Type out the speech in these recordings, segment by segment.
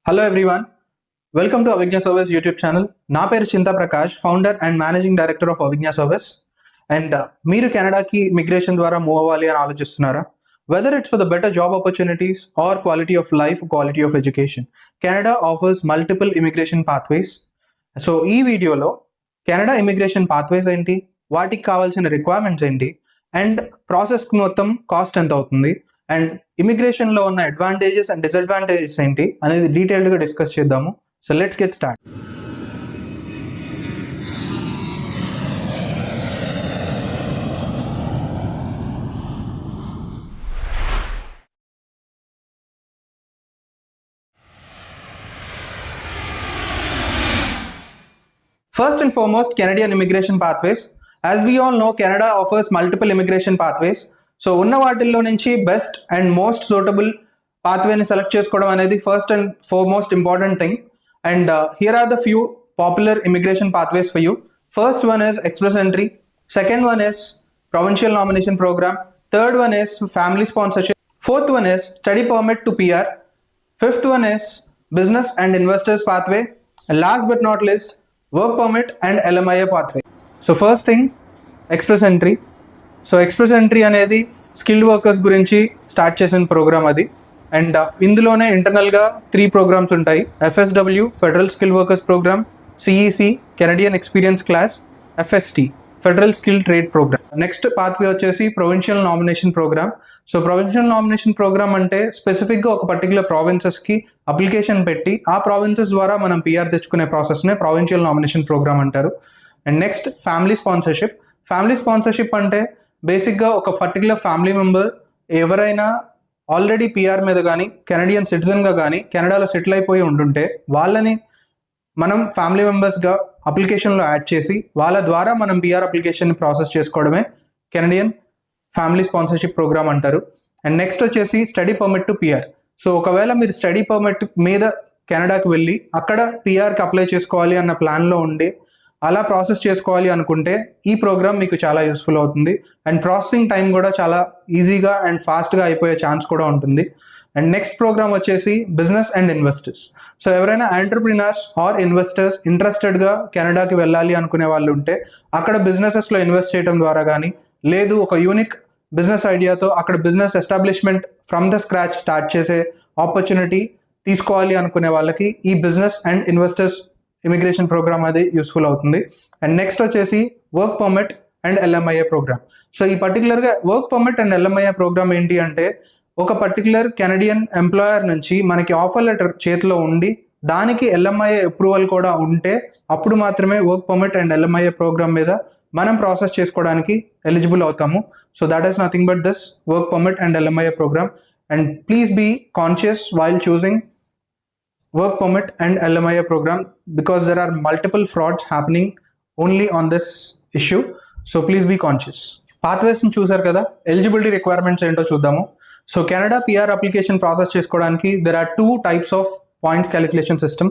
Hello everyone, welcome to Avigna Service YouTube channel. నా పేరు Chinta Prakash, founder and managing director of Avijna service. And మీరు కెనడాకి migration ద్వారా move అవ్వాలి అని ఆలోచిస్తున్నారా? Whether it's for the better job opportunities or quality of life, quality of education, Canada offers multiple immigration pathways. So ఈ వీడియోలో కెనడా ఇమిగ్రేషన్ పాత్వేస్ ఏంటి, వాటికి కావాల్సిన రిక్వైర్మెంట్స్ ఏంటి, అండ్ ప్రాసెస్కి మొత్తం కాస్ట్ ఎంత అవుతుంది, అండ్ ఇమిగ్రేషన్లో ఉన్న అడ్వాంటేజెస్ అండ్ డిసడ్వాంటేజెస్ ఏంటి అనేది డీటెయిల్డ్గా డిస్కస్ చేద్దాము. So let's get start. First and foremost, Canadian immigration pathways. As we all know, Canada offers multiple immigration pathways. So ఉన్న వాటిల్లో నుంచి బెస్ట్ అండ్ మోస్ట్ సూటబుల్ పాత్వేని సెలెక్ట్ చేసుకోవడం అనేది first and foremost important thing. And here are the few popular immigration pathways for you. First one is express entry, second one is provincial nomination program, third one is family sponsorship, fourth one is study permit to PR, fifth one is business and investors pathway, and last but not least work permit and LMIA pathway. So first thing express entry. So express entry అనేది skilled workers గురించి start చేసిన program అది. And ఇందులోనే ఇంటర్నల్గా 3 programs ఉంటాయి: FSW federal skill workers program, CEC Canadian experience class, FST federal skill trade program. Next pathway వచ్చేసి provincial nomination program. So provincial nomination program అంటే స్పెసిఫిక్గా ఒక పర్టికులర్ ప్రావిన్సెస్కి అప్లికేషన్ పెట్టి ఆ ప్రావిన్సెస్ ద్వారా మనం PR తెచ్చుకునే ప్రాసెస్నే ప్రొవిన్షియల్ నామినేషన్ ప్రోగ్రామ్ అంటారు. And next family sponsorship. Family sponsorship అంటే బేసిక్గా ఒక పర్టికులర్ ఫ్యామిలీ మెంబర్ ఎవరైనా ఆల్రెడీ PR మీద కానీ కెనడియన్ సిటిజన్గా కానీ కెనడాలో సెటిల్ అయిపోయి ఉంటుంటే వాళ్ళని మనం ఫ్యామిలీ మెంబర్స్గా అప్లికేషన్లో యాడ్ చేసి వాళ్ళ ద్వారా మనం PR అప్లికేషన్ని ప్రాసెస్ చేసుకోవడమే కెనడియన్ ఫ్యామిలీ స్పాన్సర్షిప్ ప్రోగ్రామ్ అంటారు. అండ్ నెక్స్ట్ వచ్చేసి study permit to PR. So ఒకవేళ మీరు స్టడీ పర్మిట్ మీద కెనడాకి వెళ్ళి అక్కడ PRకి అప్లై చేసుకోవాలి అన్న ప్లాన్లో ఉండి అలా ప్రాసెస్ చేసుకోవాలి అనుకుంటే ఈ ప్రోగ్రామ్ మీకు చాలా యూస్ఫుల్ అవుతుంది. అండ్ ప్రాసెసింగ్ టైం కూడా చాలా ఈజీగా అండ్ ఫాస్ట్గా అయిపోయే ఛాన్స్ కూడా ఉంటుంది. అండ్ నెక్స్ట్ ప్రోగ్రామ్ వచ్చేసి బిజినెస్ అండ్ ఇన్వెస్టర్స్. సో ఎవరైనా ఎంటర్ప్రినర్స్ ఆర్ ఇన్వెస్టర్స్ ఇంట్రెస్టెడ్గా కెనడాకి వెళ్ళాలి అనుకునే వాళ్ళు ఉంటే అక్కడ బిజినెసెస్లో ఇన్వెస్ట్ చేయడం ద్వారా కానీ, లేదు ఒక యూనిక్ బిజినెస్ ఐడియాతో అక్కడ business establishment from the scratch start చేసే ఆపర్చునిటీ తీసుకోవాలి అనుకునే వాళ్ళకి ఈ business and investors immigration programme అది యూస్ఫుల్ అవుతుంది. అండ్ నెక్స్ట్ వచ్చేసి work permit and LMIA programme. So ఈ పర్టికులర్గా work permit and LMIA programme ఏంటి అంటే ఒక పర్టికులర్ కెనడియన్ ఎంప్లాయర్ నుంచి మనకి ఆఫర్ లెటర్ చేతిలో ఉండి దానికి LMIA అప్రూవల్ కూడా ఉంటే అప్పుడు మాత్రమే work permit and LMIA programme మీద మనం ప్రాసెస్ చేసుకోవడానికి ఎలిజిబుల్ అవుతాము. So that is nothing but this work permit and LMIA programme. And please be conscious while choosing work permit and LMIA program because there are multiple frauds happening only on this issue. So please be conscious. Pathways ni చూసారు కదా, eligibility requirements ఏంటో చూద్దాము. So Canada PR application process చేసుకోవడానికి there are 2 types of points calculation system.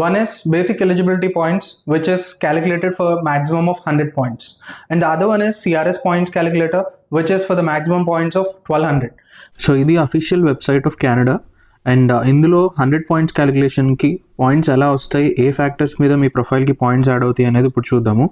One is basic eligibility points which is calculated for maximum of 100 points, and the other one is CRS points calculator which is for the maximum points of 1200. So ఇది official website of Canada. And ఇందులో 100 points క్యాలిక్యులేషన్కి points ఎలా వస్తాయి, ఏ factors మీద మీ ప్రొఫైల్కి points add అవుతాయి అనేది ఇప్పుడు చూద్దాము.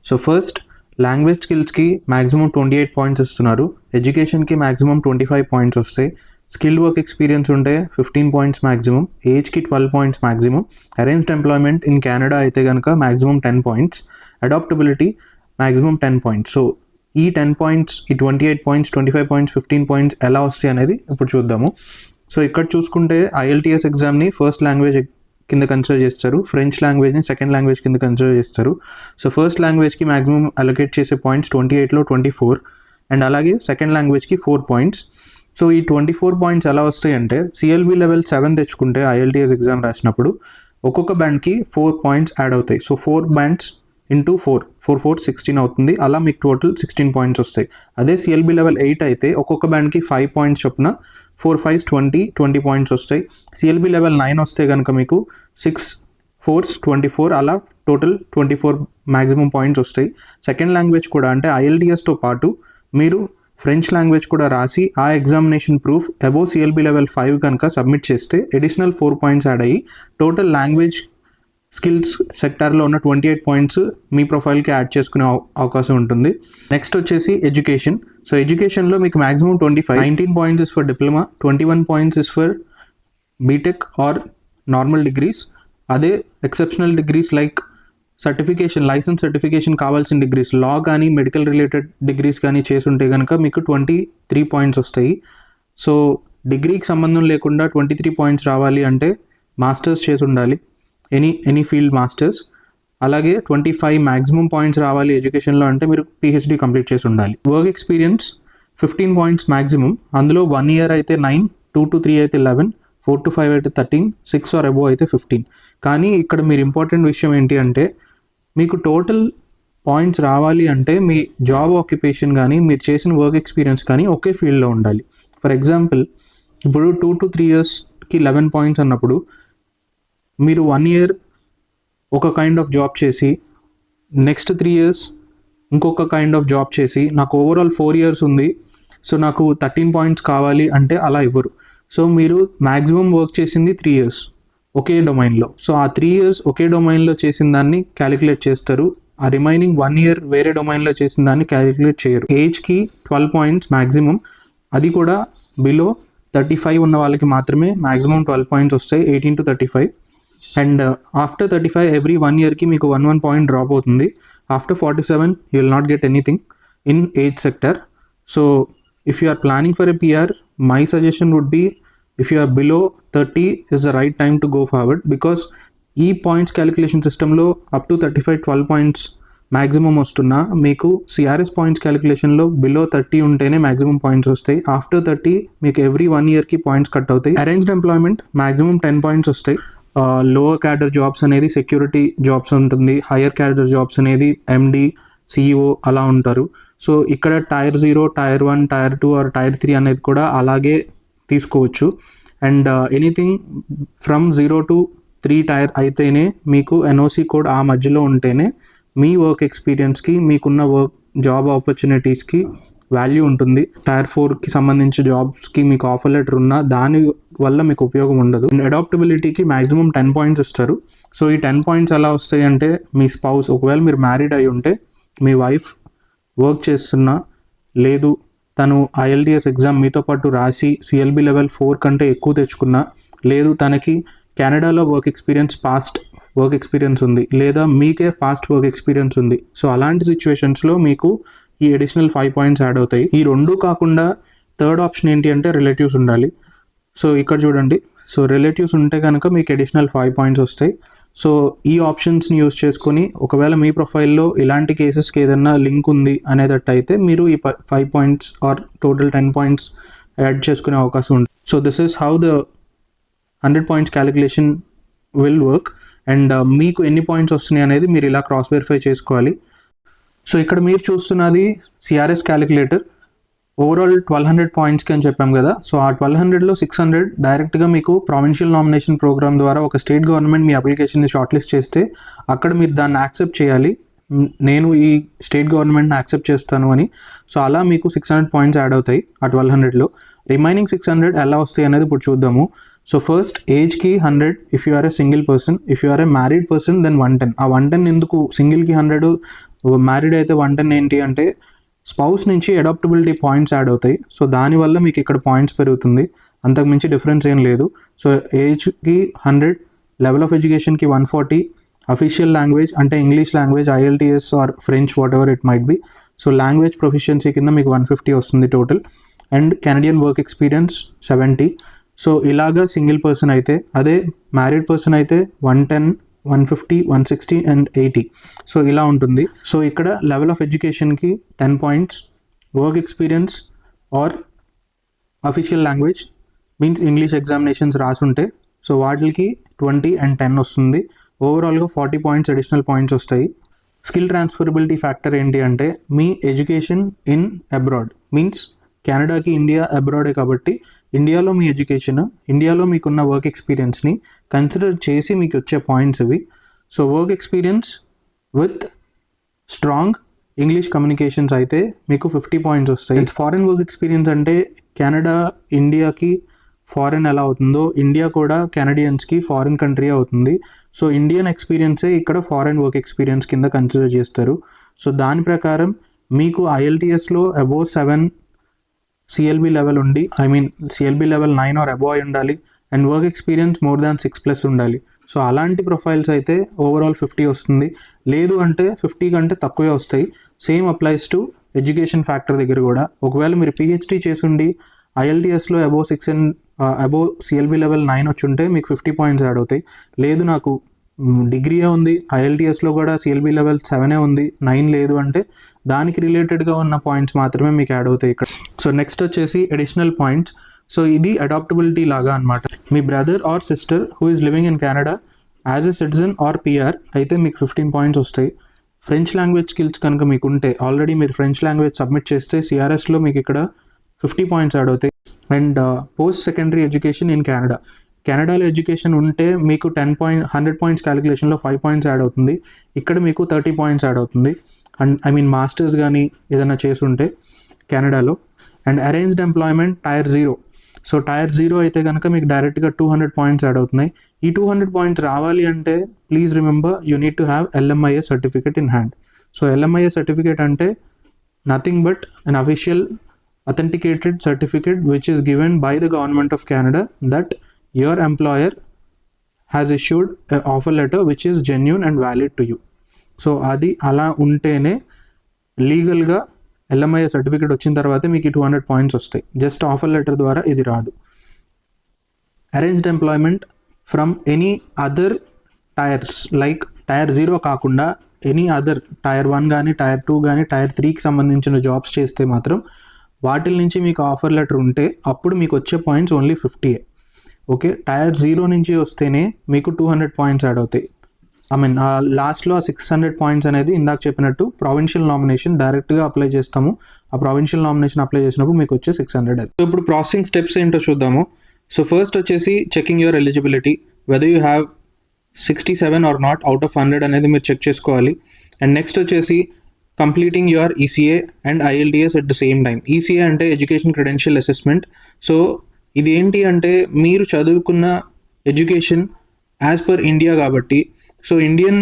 So first language స్కిల్స్కి మ్యాక్సిమం 28 పాయింట్స్ ఇస్తున్నారు, ఎడ్యుకేషన్కి మ్యాక్సిమం 25 పాయింట్స్ వస్తాయి, స్కిల్డ్ వర్క్ ఎక్స్పీరియన్స్ ఉంటే 15 పాయింట్స్ మ్యాక్సిమం, ఏజ్కి 12 points maximum, arranged employment in Canada అయితే కనుక maximum 10 points, adaptability maximum 10 points. So ఈ 10 పాయింట్స్, ఈ 28 పాయింట్స్, 25 పాయింట్స్, 15 పాయింట్స్ ఎలా వస్తాయి అనేది ఇప్పుడు చూద్దాము. సో ఇక్కడ చూసుకుంటే IELTS ఎగ్జామ్ని ఫస్ట్ లాంగ్వేజ్ కింద కన్సిడర్ చేస్తారు, ఫ్రెంచ్ లాంగ్వేజ్ని సెకండ్ లాంగ్వేజ్ కింద కన్సిడర్ చేస్తారు. సో ఫస్ట్ లాంగ్వేజ్కి మ్యాక్సిమం అలొకేట్ చేసే పాయింట్స్ 28లో 24, అండ్ అలాగే సెకండ్ లాంగ్వేజ్కి 4 పాయింట్స్. సో ఈ 24 పాయింట్స్ ఎలా వస్తాయి అంటే CLB లెవెల్ 7 తెచ్చుకుంటే IELTS ఎగ్జామ్ రాసినప్పుడు ఒక్కొక్క బ్యాండ్కి 4 పాయింట్స్ యాడ్ అవుతాయి. సో 4 బ్యాండ్స్ ఇంటూ 4 4 16 అవుతుంది. అలా మీకు టోటల్ 16 పాయింట్స్ వస్తాయి. అదే CLB లెవెల్ 8 అయితే ఒక్కొక్క బ్యాండ్కి 5 పాయింట్స్ చొప్పున 4 5s 20 పాయింట్స్ వస్తాయి. CLB లెవెల్ 9 వస్తే కనుక మీకు 6 4s 24, అలా టోటల్ 24 మ్యాక్సిమం పాయింట్స్ వస్తాయి. సెకండ్ లాంగ్వేజ్ కూడా అంటే IELTSతో పాటు మీరు ఫ్రెంచ్ లాంగ్వేజ్ కూడా రాసి ఆ ఎగ్జామినేషన్ ప్రూఫ్ అబోవ్ సిఎల్బి లెవెల్ 5 కనుక సబ్మిట్ చేస్తే అడిషనల్ 4 పాయింట్స్ యాడ్ అయ్యి టోటల్ లాంగ్వేజ్ స్కిల్స్ సెక్టార్లో ఉన్న 28 పాయింట్స్ మీ ప్రొఫైల్కి యాడ్ చేసుకునే అవకాశం ఉంటుంది. నెక్స్ట్ వచ్చేసి ఎడ్యుకేషన్. సో ఎడ్యుకేషన్లో మీకు maximum 19 points is for diploma, 21 points is for B Tech or normal degrees. అదే exceptional degrees like certification, licence certification కావాల్సిన డిగ్రీస్, లా కానీ మెడికల్ రిలేటెడ్ డిగ్రీస్ కానీ చేసుంటే కనుక మీకు 23 పాయింట్స్ వస్తాయి. సో డిగ్రీకి సంబంధం లేకుండా 23 పాయింట్స్ రావాలి అంటే మాస్టర్స్ చేసి ఉండాలి, ఎనీ ఫీల్డ్ మాస్టర్స్. అలాగే 25 మ్యాక్సిమం పాయింట్స్ రావాలి ఎడ్యుకేషన్లో అంటే మీరు పిహెచ్డి కంప్లీట్ చేసి ఉండాలి. వర్క్ ఎక్స్పీరియన్స్ 15 పాయింట్స్ మ్యాక్సిమం, అందులో 1 year అయితే 9, 2 to 3 అయితే 11, 4 to 5 అయితే 13, 6 or above అయితే 15. కానీ ఇక్కడ మీరు ఇంపార్టెంట్ విషయం ఏంటి అంటే మీకు టోటల్ పాయింట్స్ రావాలి అంటే మీ జాబ్ ఆక్యుపేషన్ కానీ మీరు చేసిన వర్క్ ఎక్స్పీరియన్స్ కానీ ఒకే ఫీల్డ్లో ఉండాలి. ఫర్ ఎగ్జాంపుల్ ఇప్పుడు 2 to 3 yearsకి 11 పాయింట్స్ అన్నప్పుడు మీరు 1 year ఒక కైండ్ ఆఫ్ జాబ్ చేసి నెక్స్ట్ 3 years ఇంకొక కైండ్ ఆఫ్ జాబ్ చేసి నాకు ఓవరాల్ 4 years ఉంది, సో నాకు 13 పాయింట్స్ కావాలి అంటే అలా ఇవ్వరు. సో మీరు మ్యాక్సిమం వర్క్ చేసింది 3 years ఒకే డొమైన్లో. సో ఆ 3 years ఒకే డొమైన్లో చేసిన దాన్ని క్యాలిక్యులేట్ చేస్తారు, ఆ రిమైనింగ్ 1 year వేరే డొమైన్లో చేసిన దాన్ని క్యాలిక్యులేట్ చేయరు. ఏజ్కి 12 పాయింట్స్ మ్యాక్సిమం, అది కూడా బిలో 35 ఉన్న వాళ్ళకి మాత్రమే మ్యాక్సిమం 12 పాయింట్స్ వస్తాయి, 18 to 35. అండ్ ఆఫ్టర్ 35 ఎవ్రీ 1 yearకి మీకు 1 పాయింట్ డ్రాప్ అవుతుంది. After 47 you will not get anything in age sector. So if you are planning for a PR, my suggestion would be if you are below 30 is the right time to go forward, because ఈ points calculation సిస్టంలో up to 35 12 points maximum వస్తున్నా మీకు CRS points క్యాలిక్యులేషన్లో below 30 ఉంటేనే maximum points వస్తాయి. After 30 మీకు every 1 yearకి points cut అవుతాయి. Arranged employment maximum 10 points వస్తాయి. లోవర్ క్యాడర్ జాబ్స్ అనేది సెక్యూరిటీ జాబ్స్ ఉంటుంది, హయ్యర్ క్యాడర్ జాబ్స్ అనేది ఎండి, సిఇఓ అలా ఉంటారు. సో ఇక్కడ tier 0, tier 1, tier 2 or tier 3 అనేది కూడా అలాగే తీసుకోవచ్చు. And anything from 0 to 3 tier అయితేనే మీకు ఎన్ఓసి కోడ్ ఆ మధ్యలో ఉంటేనే మీ వర్క్ ఎక్స్పీరియన్స్కి మీకున్న జాబ్ ఆపర్చునిటీస్కి వాల్యూ ఉంటుంది. టైర్ 4కి సంబంధించిన జాబ్స్కి మీకు ఆఫర్ లెటర్ ఉన్నా దాని వల్ల మీకు ఉపయోగం ఉండదు. అడాప్టబిలిటీకి మ్యాక్సిమం 10 పాయింట్స్ ఇస్తారు. సో ఈ 10 పాయింట్స్ ఎలా వస్తాయి అంటే మీ స్పౌస్, ఒకవేళ మీరు మ్యారీడ్ అయి ఉంటే మీ వైఫ్ వర్క్ చేస్తున్నా, లేదు తను ఐఎల్టీఎస్ ఎగ్జామ్ మీతో పాటు రాసి సిఎల్బి లెవెల్ 4 కంటే ఎక్కువ తెచ్చుకున్నా, లేదు తనకి కెనడాలో పాస్ట్ వర్క్ ఎక్స్పీరియన్స్ ఉంది, లేదా మీకే పాస్ట్ వర్క్ ఎక్స్పీరియన్స్ ఉంది. సో అలాంటి సిచ్యువేషన్స్లో మీకు ఈ అడిషనల్ 5 పాయింట్స్ యాడ్ అవుతాయి. ఈ రెండు కాకుండా థర్డ్ ఆప్షన్ ఏంటి అంటే రిలేటివ్స్ ఉండాలి. సో ఇక్కడ చూడండి, సో రిలేటివ్స్ ఉంటే కనుక మీకు అడిషనల్ 5 పాయింట్స్ వస్తాయి. సో ఈ ఆప్షన్స్ని యూస్ చేసుకొని ఒకవేళ మీ ప్రొఫైల్లో ఇలాంటి కేసెస్కి ఏదైనా లింక్ ఉంది అనేటట్టయితే మీరు ఈ 5 points or total 10 points add చేసుకునే అవకాశం ఉంటుంది. So this is how the 100 points calculation will work. And మీకు ఎన్ని పాయింట్స్ వస్తున్నాయి అనేది మీరు ఇలా క్రాస్ వెరిఫై చేసుకోవాలి. సో ఇక్కడ మీరు చూస్తున్నది సిఆర్ఎస్ క్యాలిక్యులేటర్. ఓవరాల్ 1200 పాయింట్స్కి అని చెప్పాం కదా. సో ఆ 1200లో 600 డైరెక్ట్గా మీకు ప్రావిన్షియల్ నామినేషన్ ప్రోగ్రామ్ ద్వారా ఒక స్టేట్ గవర్నమెంట్ మీ అప్లికేషన్ని షార్ట్ లిస్ట్ చేస్తే అక్కడ మీరు దాన్ని యాక్సెప్ట్ చేయాలి, నేను ఈ స్టేట్ గవర్నమెంట్ని యాక్సెప్ట్ చేస్తాను అని. సో అలా మీకు 600 పాయింట్స్ యాడ్ అవుతాయి ఆ 1200లో. రిమైనింగ్ 600 ఎలా వస్తాయి అనేది ఇప్పుడు చూద్దాము. సో ఫస్ట్ ఏజ్కి 100 if you are a single person, if you are a married person then 110. ఆ 110 ఎందుకు, సింగిల్కి 100, మ్యారీడ్ అయితే 110 ఏంటి అంటే స్పౌస్ నుంచి అడాప్టబిలిటీ పాయింట్స్ యాడ్ అవుతాయి. సో దానివల్ల మీకు ఇక్కడ పాయింట్స్ పెరుగుతుంది, అంతకుమించి డిఫరెన్స్ ఏం లేదు. సో ఏజ్కి 100, లెవెల్ ఆఫ్ ఎడ్యుకేషన్కి 140, అఫీషియల్ లాంగ్వేజ్ అంటే English language, IELTS or French whatever it might be. So language proficiency కింద మీకు 150 వస్తుంది total. And Canadian work experience 70. So ఇలాగా సింగిల్ పర్సన్ అయితే, అదే మ్యారీడ్ పర్సన్ అయితే 110, 150, 160 అండ్ 80. సో ఇలా ఉంటుంది. సో ఇక్కడ లెవెల్ ఆఫ్ ఎడ్యుకేషన్కి 10 points, work experience or official language means English examinations రాసుంటే సో వాటికి 20 and 10 వస్తుంది. ఓవరాల్గా 40 పాయింట్స్ అడిషనల్ పాయింట్స్ వస్తాయి. స్కిల్ ట్రాన్స్ఫరబిలిటీ ఫ్యాక్టర్ ఏంటి అంటే మీ ఎడ్యుకేషన్ ఇన్ అబ్రాడ్ మీన్స్ కెనడాకి ఇండియా అబ్రాడే కాబట్టి ఇండియాలో మీ ఎడ్యుకేషన్, ఇండియాలో మీకున్న వర్క్ ఎక్స్పీరియన్స్ని కన్సిడర్ చేసి మీకు వచ్చే పాయింట్స్ ఇవి. So work experience with strong English communications అయితే మీకు 50 పాయింట్స్ వస్తాయి. ఫారెన్ వర్క్ ఎక్స్పీరియన్స్ అంటే కెనడా ఇండియాకి ఫారెన్ ఎలా అవుతుందో ఇండియా కూడా కెనడియన్స్కి ఫారెన్ కంట్రీ అవుతుంది. సో ఇండియన్ ఎక్స్పీరియన్సే ఇక్కడ ఫారెన్ వర్క్ ఎక్స్పీరియన్స్ కింద కన్సిడర్ చేస్తారు. సో దాని ప్రకారం మీకు IELTSలో అబోవ్ 7 CLB లెవెల్ ఉండి CLB లెవెల్ 9 ఆర్ అబోవ్ అయి ఉండాలి and work experience more than 6+ ఉండాలి. సో అలాంటి ప్రొఫైల్స్ అయితే ఓవరాల్ 50 వస్తుంది. లేదు అంటే 50 కంటే తక్కువే వస్తాయి. Same applies to education factor దగ్గర కూడా. ఒకవేళ మీరు PhD చేసుండి IELTSలో above 6 and above CLB level 9 వచ్చి ఉంటే మీకు 50 పాయింట్స్ యాడ్ అవుతాయి. లేదు నాకు డిగ్రీయే ఉంది, IELTSలో కూడా CLB లెవెల్ 7 ఉంది, 9 లేదు అంటే దానికి రిలేటెడ్గా ఉన్న పాయింట్స్ మాత్రమే మీకు యాడ్ అవుతాయి ఇక్కడ. సో నెక్స్ట్ వచ్చేసి అడిషనల్ పాయింట్స్. సో ఇది అడాప్టబిలిటీ లాగా అనమాట. మీ brother or sister who is living in Canada as a citizen or PR అయితే మీకు 15 పాయింట్స్ వస్తాయి. ఫ్రెంచ్ లాంగ్వేజ్ స్కిల్స్ కనుక మీకు ఉంటే, ఆల్రెడీ మీరు ఫ్రెంచ్ లాంగ్వేజ్ సబ్మిట్ చేస్తే CRSలో మీకు ఇక్కడ 50 పాయింట్స్ యాడ్ అవుతాయి. And post secondary education in కెనడాలో ఎడ్యుకేషన్ ఉంటే మీకు 100 పాయింట్స్ క్యాలిక్యులేషన్లో 5 పాయింట్స్ యాడ్ అవుతుంది. ఇక్కడ మీకు 30 పాయింట్స్ యాడ్ అవుతుంది. అండ్ మాస్టర్స్ కానీ ఏదైనా చేసి ఉంటే కెనడాలో. And arranged employment tier 0. So tier 0 అయితే కనుక మీకు డైరెక్ట్గా 200 పాయింట్స్ యాడ్ అవుతున్నాయి. ఈ 200 పాయింట్స్ రావాలి అంటే please remember you need to have LMIA certificate in hand. So LMIA certificate అంటే nothing but an official authenticated certificate which is given by the government of Canada that your employer has issued an offer letter which is genuine and valid to you. So అది అలా ఉంటేనే లీగల్గా LMIA certificate వచ్చిన తర్వాత మీకు 200 points వస్తాయి. Just offer letter ద్వారా ఇది రాదు. Arranged employment from any other tiers like tier 0 కాకుండా ఎనీ అదర్ టైర్ 1 కానీ టైర్ 2 కానీ టైర్ 3కి సంబంధించిన జాబ్స్ చేస్తే మాత్రం వాటి నుంచి మీకు ఆఫర్ లెటర్ ఉంటే అప్పుడు మీకు వచ్చే పాయింట్స్ ఓన్లీ 50. ఓకే, టైర్ 0 నుంచి వస్తేనే మీకు 200 పాయింట్స్ యాడ్ అవుతాయి. లాస్ట్లో 600 పాయింట్స్ అనేది ఇందాక చెప్పినట్టు ప్రావిన్షియల్ నామినేషన్ డైరెక్ట్గా అప్లై చేస్తాము. ఆ ప్రావిన్షియల్ నామినేషన్ అప్లై చేసినప్పుడు మీకు వచ్చే 600. సో ఇప్పుడు ప్రాసెసింగ్ స్టెప్స్ ఏంటో చూద్దాము. సో ఫస్ట్ వచ్చేసి checking your eligibility, whether you have 67 or not out of 100 అనేది మీరు చెక్ చేసుకోవాలి. అండ్ నెక్స్ట్ వచ్చేసి completing your ECA and IELTS at the same time. ECA అంటే ఎడ్యుకేషన్ క్రెడెన్షియల్ అసెస్మెంట్. సో ఇది ఏంటి అంటే మీరు చదువుకున్న ఎడ్యుకేషన్ యాజ్ పర్ ఇండియా కాబట్టి, so Indian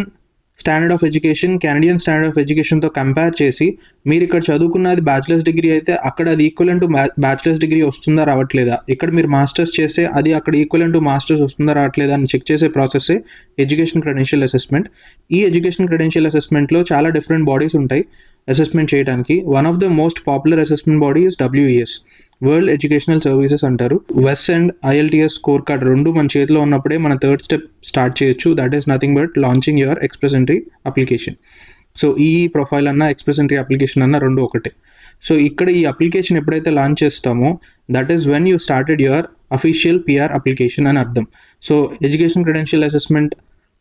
standard of education Canadian standard of ఎడ్యుకేషన్తో కంపేర్ చేసి మీరు ఇక్కడ చదువుకున్నది బ్యాచిలర్స్ డిగ్రీ అయితే అక్కడ అది ఈక్వలెంట్ టు బ్యాచిలర్స్ డిగ్రీ వస్తుందా రావట్లేదా, ఇక్కడ మీరు మాస్టర్స్ చేస్తే అది అక్కడ ఈక్వలెంట్ టు మాస్టర్స్ వస్తుందా రావట్లేదా అని చెక్ చేసే ప్రాసెస్సే ఎడ్యుకేషన్ క్రెడెన్షియల్ అసెస్మెంట్. ఈ ఎడ్యుకేషన్ క్రెడెన్షియల్ అసెస్మెంట్లో చాలా డిఫరెంట్ బాడీస్ ఉంటాయి అసెస్మెంట్ చేయడానికి. One of the most popular assessment body is WES, world educational services అంటారు. WES and IELTS score card రెండు మన చేతిలో ఉన్నప్పుడే మన థర్డ్ స్టెప్ స్టార్ట్ చేయొచ్చు. That is nothing but launching your express entry application. So ఈ profile అన్న express entry application అన్న రెండు ఒకటే. సో ఇక్కడ ఈ అప్లికేషన్ ఎప్పుడైతే లాంచ్ చేస్తామో that is when you started your official PR application అని అర్థం. సో ఎడ్యుకేషన్ క్రెడెన్షియల్ అసెస్మెంట్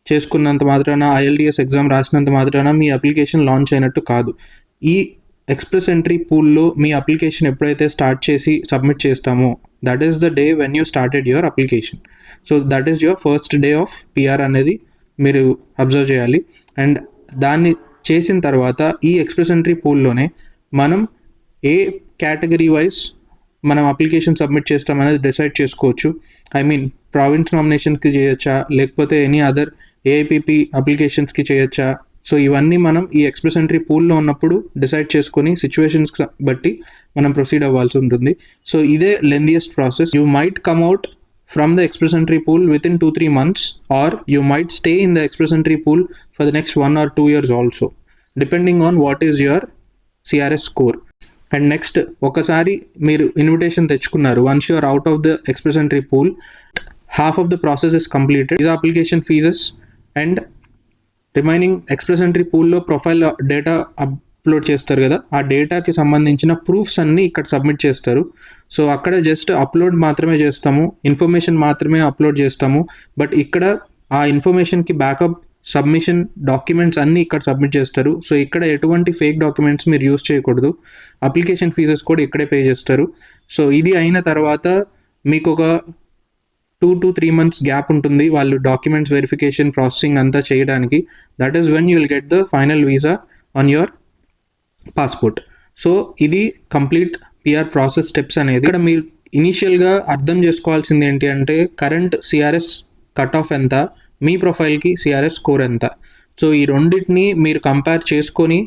చేసుకున్నంత మాత్రాన IELTS ఎగ్జామ్ రాసినంత మాత్రాన మీ అప్లికేషన్ లాంచ్ అయినట్టు కాదు. ఈ ఎక్స్ప్రెస్ ఎంట్రీ పూల్లో మీ అప్లికేషన్ ఎప్పుడైతే స్టార్ట్ చేసి సబ్మిట్ చేస్తామో that is the day when you started your application. So that is your first day of PR అనేది మీరు అబ్జర్వ్ చేయాలి. అండ్ దాన్ని చేసిన తర్వాత ఈ ఎక్స్ప్రెస్ ఎంట్రీ పూల్లోనే మనం ఏ కేటగిరీ వైజ్ మనం అప్లికేషన్ సబ్మిట్ చేస్తామనేది డిసైడ్ చేసుకోవచ్చు. ప్రావిన్స్ నామినేషన్స్కి చేయొచ్చా, లేకపోతే ఎనీ అదర్ AIPP అప్లికేషన్స్కి చేయొచ్చా. సో ఇవన్నీ మనం ఈ ఎక్స్ప్రెస్ ఎంట్రీ పూల్లో ఉన్నప్పుడు డిసైడ్ చేసుకొని సిచ్యువేషన్స్కి బట్టి మనం ప్రొసీడ్ అవ్వాల్సి ఉంటుంది. సో ఇదే lengthiest process. You might come out from the express entry pool within 2-3 months or you might stay in the express entry pool for the next 1 or 2 years also, depending on what is your CRS score. And next ఒకసారి మీరు invitation తెచ్చుకున్నారు, once you are out of the express entry pool, half of the process is completed. These application fees and remaining express entry పూల్లో profile data upload చేస్తారు కదా, ఆ డేటాకి సంబంధించిన proofs అన్నీ ఇక్కడ సబ్మిట్ చేస్తారు. సో అక్కడ జస్ట్ అప్లోడ్ మాత్రమే చేస్తాము, ఇన్ఫర్మేషన్ మాత్రమే అప్లోడ్ చేస్తాము. బట్ ఇక్కడ ఆ ఇన్ఫర్మేషన్కి బ్యాకప్ సబ్మిషన్ డాక్యుమెంట్స్ అన్నీ ఇక్కడ సబ్మిట్ చేస్తారు. సో ఇక్కడ ఎటువంటి ఫేక్ డాక్యుమెంట్స్ మీరు యూస్ చేయకూడదు. అప్లికేషన్ ఫీజెస్ కూడా ఇక్కడే పే చేస్తారు. సో ఇది అయిన తర్వాత మీకు ఒక 2 to 3 months గ్యాప్ ఉంటుంది వాళ్ళు డాక్యుమెంట్స్ వెరిఫికేషన్ ప్రాసెసింగ్ అంతా చేయడానికి. That is when you will get the final visa on your passport. So ఇది కంప్లీట్ పిఆర్ ప్రాసెస్ స్టెప్స్ అనేది. ఇక్కడ మీరు ఇనీషియల్గా అర్థం చేసుకోవాల్సింది ఏంటి అంటే కరెంట్ సిఆర్ఎస్ కట్ ఆఫ్ ఎంత, మీ ప్రొఫైల్కి సిఆర్ఎస్ స్కోర్ ఎంత. సో ఈ రెండింటిని మీరు కంపేర్ చేసుకొని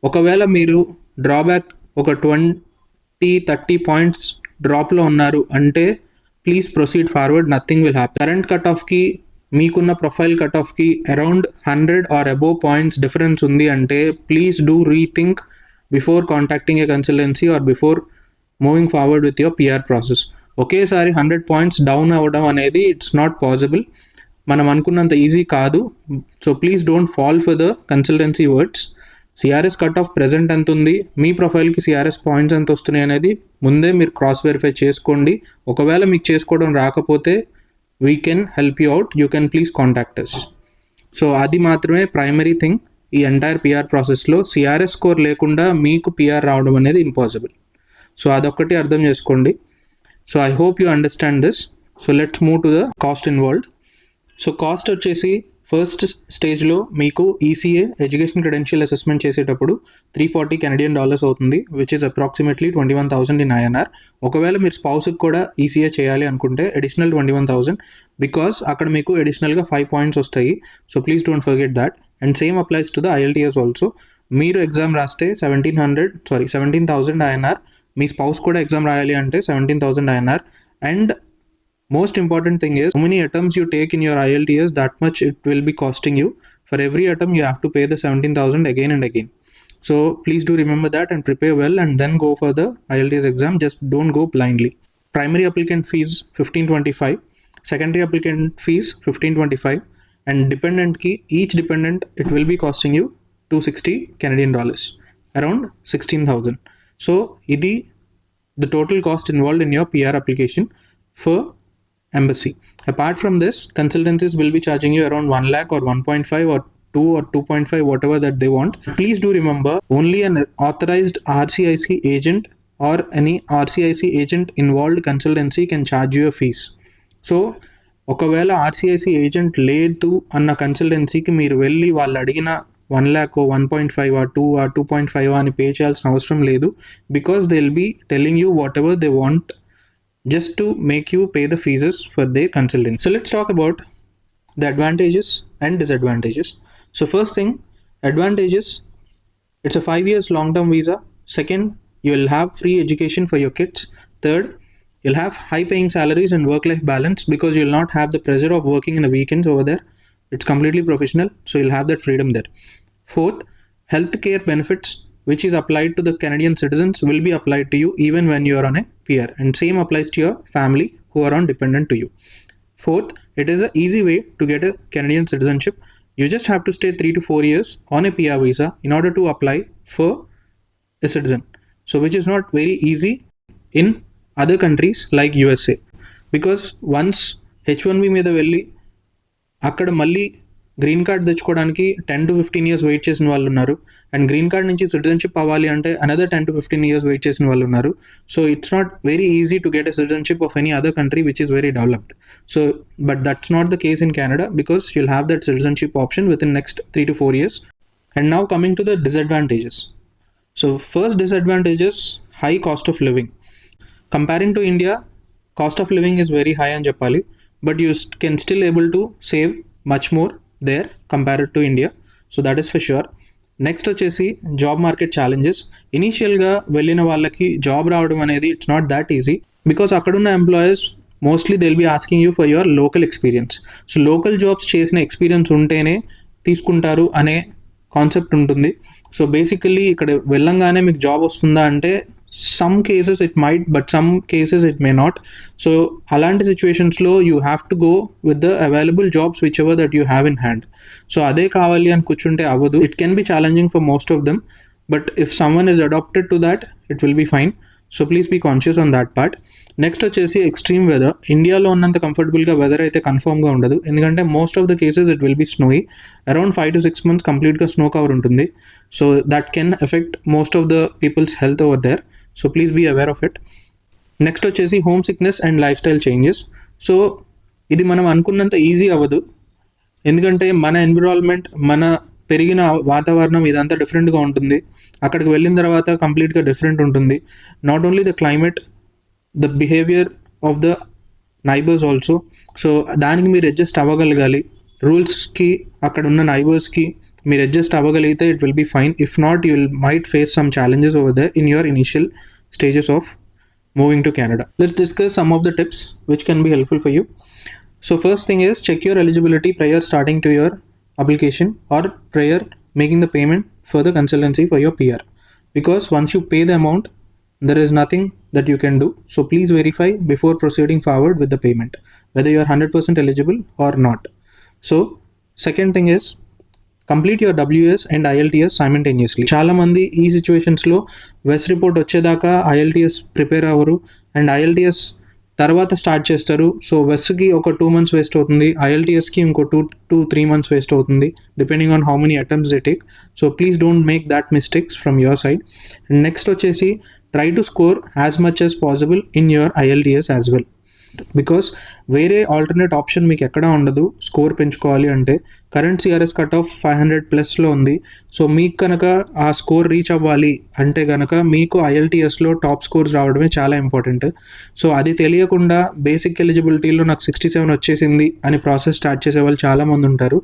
ఒకవేళ మీరు డ్రాబ్యాక్ ఒక 20-30 పాయింట్స్ డ్రాప్లో ఉన్నారు అంటే please proceed forward, nothing will happy. Current cut ఆఫ్కి మీకున్న ప్రొఫైల్ కట్ ఆఫ్కి around 100 or above points difference ఉంది అంటే please do rethink before contacting a consultancy or before moving forward with your PR process. ఒకేసారి 100 points down అవ్వడం అనేది it's not possible, మనం అనుకున్నంత ఈజీ కాదు. So please don't fall for the consultancy words. CRS cut off present ఎంత ఉంది, మీ ప్రొఫైల్కి CRS points ఎంత వస్తున్నాయి అనేది ముందే మీరు క్రాస్ వెరిఫై చేసుకోండి. ఒకవేళ మీకు చేసుకోవడం రాకపోతే we can help you out, you can please contact us. So అది మాత్రమే ప్రైమరీ థింగ్ ఈ ఎంటైర్ పిఆర్ ప్రాసెస్లో. సిఆర్ఎస్ స్కోర్ లేకుండా మీకు పిఆర్ రావడం అనేది ఇంపాసిబుల్. సో అదొక్కటి అర్థం చేసుకోండి. So I hope you understand this. So let's move to the cost involved. So cost వచ్చేసి ఫస్ట్ స్టేజ్లో మీకు ఈసీఏ ఎడ్యుకేషన్ క్రెడెన్షియల్ అసెస్మెంట్ చేసేటప్పుడు $340 Canadian అవుతుంది, which is approximately 21,000 in INR. ఒకవేళ మీరు స్పౌస్కి కూడా ఈసీఏ చేయాలి అనుకుంటే అడిషనల్ 21,000, బికాస్ అక్కడ మీకు అడిషనల్గా 5 పాయింట్స్ వస్తాయి. So please don't forget that. And same applies to the IELTS also. మీరు ఎగ్జామ్ రాస్తే 17,000 INR, మీ స్పౌస్ కూడా ఎగ్జామ్ రాయాలి అంటే 17,000 INR. And most important thing is how many attempts you take in your IELTS, that much it will be costing you. For every attempt you have to pay the 17,000 again and again. So please do remember that and prepare well and then go for the IELTS exam. Just don't go blindly. Primary applicant fees $1,525, secondary applicant fees $1,525, and dependent ki each dependent it will be costing you $260 Canadian, around 16,000. So idi the total cost involved in your PR application for embassy. Apart from this, consultancies will be charging you around 1 lakh or 1.5 or 2 or 2.5, whatever that they want. Please do remember, only an authorized RCIC agent or any RCIC agent involved consultancy can charge you a fees. So ఒకవేళ ఆర్సీఐసి agent లేదు అన్న కన్సల్టెన్సీకి మీరు వెళ్ళి వాళ్ళు అడిగిన 1 lakh 1.5 or 2 or 2.5 అని pay చేయాల్సిన అవసరం లేదు, because they will be telling you whatever they want just to make you pay the fees for their consulting. So let's talk about the advantages and disadvantages. So first thing, advantages, it's a 5 years long-term visa. Second, you will have free education for your kids. Third, you'll have high paying salaries and work-life balance because you'll not have the pressure of working in the weekends over there. It's completely professional, so you'll have that freedom there. Fourth, healthcare benefits which is applied to the Canadian citizens will be applied to you even when you are on a PR, and same applies to your family who are on dependent to you. Fourth, it is an easy way to get a Canadian citizenship. You just have to stay 3 to 4 years on a PR visa in order to apply for a citizen. So which is not very easy in other countries like USA, because once H1B మీద వెళ్ళి అక్కడ మళ్ళీ green card తెచ్చుకోవడానికి 10 to 15 years wait చేసిన వాళ్ళు ఉన్నారు, and green card నుంచి citizenship అవ్వాలి అంటే అనదర్ 10 to 15 years వెయిట్ చేసిన వాళ్ళు ఉన్నారు. So it's not very easy to get a citizenship of any other country which is very developed. So but that's not the case in Canada, because you'll have that citizenship option with in next 3 to 4 years. And now coming to the disadvantages. So first disadvantages, high cost of living. Comparing to India, cost of living is very high అని చెప్పాలి, but you can still able to save much more there compared to India. So that is for sure. Next వచ్చేసి job market challenges. ఇనీషియల్గా వెళ్ళిన వాళ్ళకి job రావడం అనేది it's not that easy, because అక్కడున్న employers mostly they will be asking you for your local experience. So local jobs చేసిన experience ఉంటేనే తీసుకుంటారు అనే కాన్సెప్ట్ ఉంటుంది. సో బేసికల్లీ ఇక్కడ వెళ్ళంగానే మీకు జాబ్ వస్తుందా అంటే some cases it might, but some cases it may not. So అలాంటి సిచ్యువేషన్స్లో you have to go with the available jobs whichever that you have in hand. So అదే కావాలి అని కూర్చుంటే అవ్వదు. It can be challenging for most of them, but if someone is adapted to that it will be fine. So please be conscious on that part. Next వచ్చేసి extreme weather. ఇండియాలో ఉన్నంత కంఫర్టబుల్గా weather అయితే కన్ఫర్మ్గా ఉండదు, ఎందుకంటే most of the cases it will be స్నోయి. Around 5 to 6 months కంప్లీట్గా snow cover ఉంటుంది. So that can affect most of the people's health over there. So please be aware of it. Next వచ్చేసి homesickness and lifestyle changes. So ఇది మనం అనుకున్నంత easy అవ్వదు, ఎందుకంటే మన environment, మన పెరిగిన వాతావరణం ఇదంతా డిఫరెంట్గా ఉంటుంది. అక్కడికి వెళ్ళిన తర్వాత కంప్లీట్గా డిఫరెంట్ ఉంటుంది. Not only the climate, the behaviour of the neighbours also. So దానికి మీరు అడ్జస్ట్ అవ్వగలగాలి. రూల్స్కి అక్కడ ఉన్న నైబర్స్కి మీరు అడ్జస్ట్ అవ్వగలిగితే it will be fine. If not, you will might face some challenges over there in your initial stages of moving to Canada. Let's discuss some of the tips which can be helpful for you. So first thing is, check your eligibility prior starting to your application or prior making the payment for the consultancy for your PR, because once you pay the amount, there is nothing that you can do. So please verify before proceeding forward with the payment whether you are 100% eligible or not. So second thing is, complete your WS and IELTS simultaneously. చాలామంది ఈ సిచ్యువేషన్స్లో west report వచ్చేదాకా IELTS prepare అవ్వరు and IELTS తర్వాత start చేస్తారు. So వెస్ట్కి ఒక 2 months waste అవుతుంది, IELTSకి ఇంకో 2 to 3 months వేస్ట్ అవుతుంది, depending on how many attempts they take. So please don't make that mistakes from your side. And next వచ్చేసి, try to score as much as possible in your IELTS as well, because వేరే alternate option మీకు ఎక్కడా ఉండదు score పెంచుకోవాలి అంటే. Current CRS cut off 500+ ఉంది. So మీకు కనుక ఆ స్కోర్ రీచ్ అవ్వాలి అంటే కనుక మీకు IELTSలో టాప్ స్కోర్స్ రావడమే చాలా ఇంపార్టెంట్. సో అది తెలియకుండా బేసిక్ ఎలిజిబిలిటీలో నాకు 67 వచ్చేసింది అని ప్రాసెస్ స్టార్ట్ చేసే వాళ్ళు చాలామంది ఉంటారు.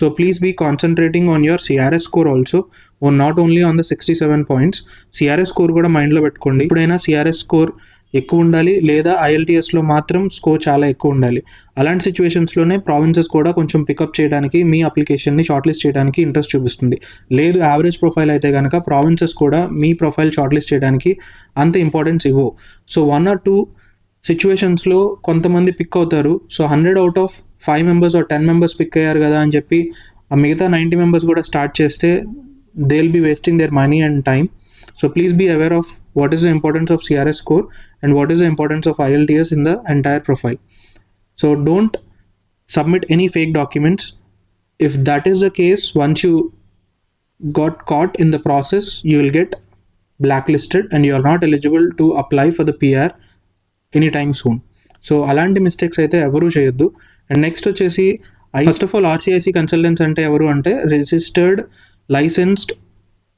So please be concentrating on your CRS score also, oh not only on the 67 points. CRS score కూడా మైండ్లో పెట్టుకోండి. ఎప్పుడైనా CRS స్కోర్ ఎక్కువ ఉండాలి లేదా IELTSలో మాత్రం స్కోర్ చాలా ఎక్కువ ఉండాలి. అలాంటి సిచ్యువేషన్స్లోనే ప్రావిన్సెస్ కూడా కొంచెం పికప్ చేయడానికి, మీ అప్లికేషన్ని షార్ట్ లిస్ట్ చేయడానికి ఇంట్రెస్ట్ చూపిస్తుంది. లేదు యావరేజ్ ప్రొఫైల్ అయితే కనుక ప్రావిన్సెస్ కూడా మీ ప్రొఫైల్ షార్ట్ లిస్ట్ చేయడానికి అంత ఇంపార్టెన్స్ ఇవ్వవు. సో 1 or 2 సిచ్యువేషన్స్లో కొంతమంది పిక్ అవుతారు. So 100 out of 5 members or 10 members pick అయ్యారు కదా అని చెప్పి ఆ మిగతా 90 members కూడా స్టార్ట్ చేస్తే they will be wasting their money and time. So please be aware of what is the importance of CRS score and what is the importance of IELTS in the entire profile. So don't submit any fake documents. If that is the case, once you got caught in the process, you will get blacklisted and you are not eligible to apply for the PR anytime soon. So అలాంటి mistakes అయితే ఎవరూ చేయొద్దు. And next వచ్చేసి, first of all RCIC consultants అంటే ఎవరు అంటే registered licensed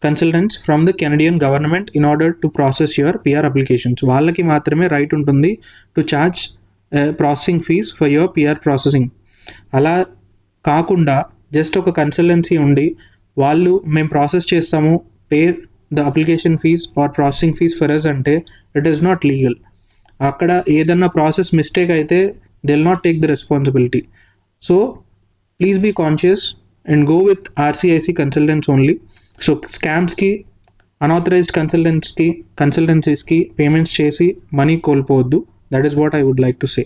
consultants from the Canadian government in order to process your PR applications. వాళ్ళకి మాత్రమే రైట్ ఉంటుంది to charge processing fee for your PR processing. అలా కాకుండా జస్ట్ ఒక కన్సల్టెన్సీ ఉండి వాళ్ళు మేము ప్రాసెస్ చేస్తాము, pay the application fee or processing fee for us అంటే ఇట్ ఈస్ నాట్ లీగల్. అక్కడ ఏదన్నా ప్రాసెస్ మిస్టేక్ అయితే they will not take the responsibility. So please be conscious and go with RCIC consultants only. So స్కామ్స్కి, unauthorised కన్సల్టెన్సీస్కి payments చేసి money కోల్పోవద్దు. That is what I would like to say.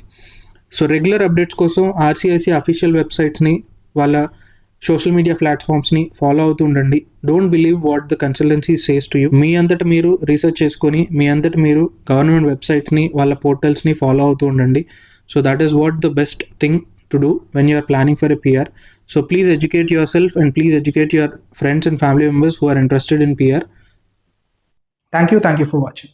So regular updates కోసం RCIC official వెబ్సైట్స్ని, వాళ్ళ social media ప్లాట్ఫామ్స్ని follow అవుతూ ఉండండి. Don't believe what the consultancy says to you. మీ అంతటా మీరు రీసెర్చ్ చేసుకొని మీ అంతటా మీరు గవర్నమెంట్ వెబ్సైట్స్ని, వాళ్ళ పోర్టల్స్ని ఫాలో అవుతూ ఉండండి. So that is what the best thing to do when you are planning for a PR. So please educate yourself and please educate your friends and family members who are interested in PR. Thank you for watching.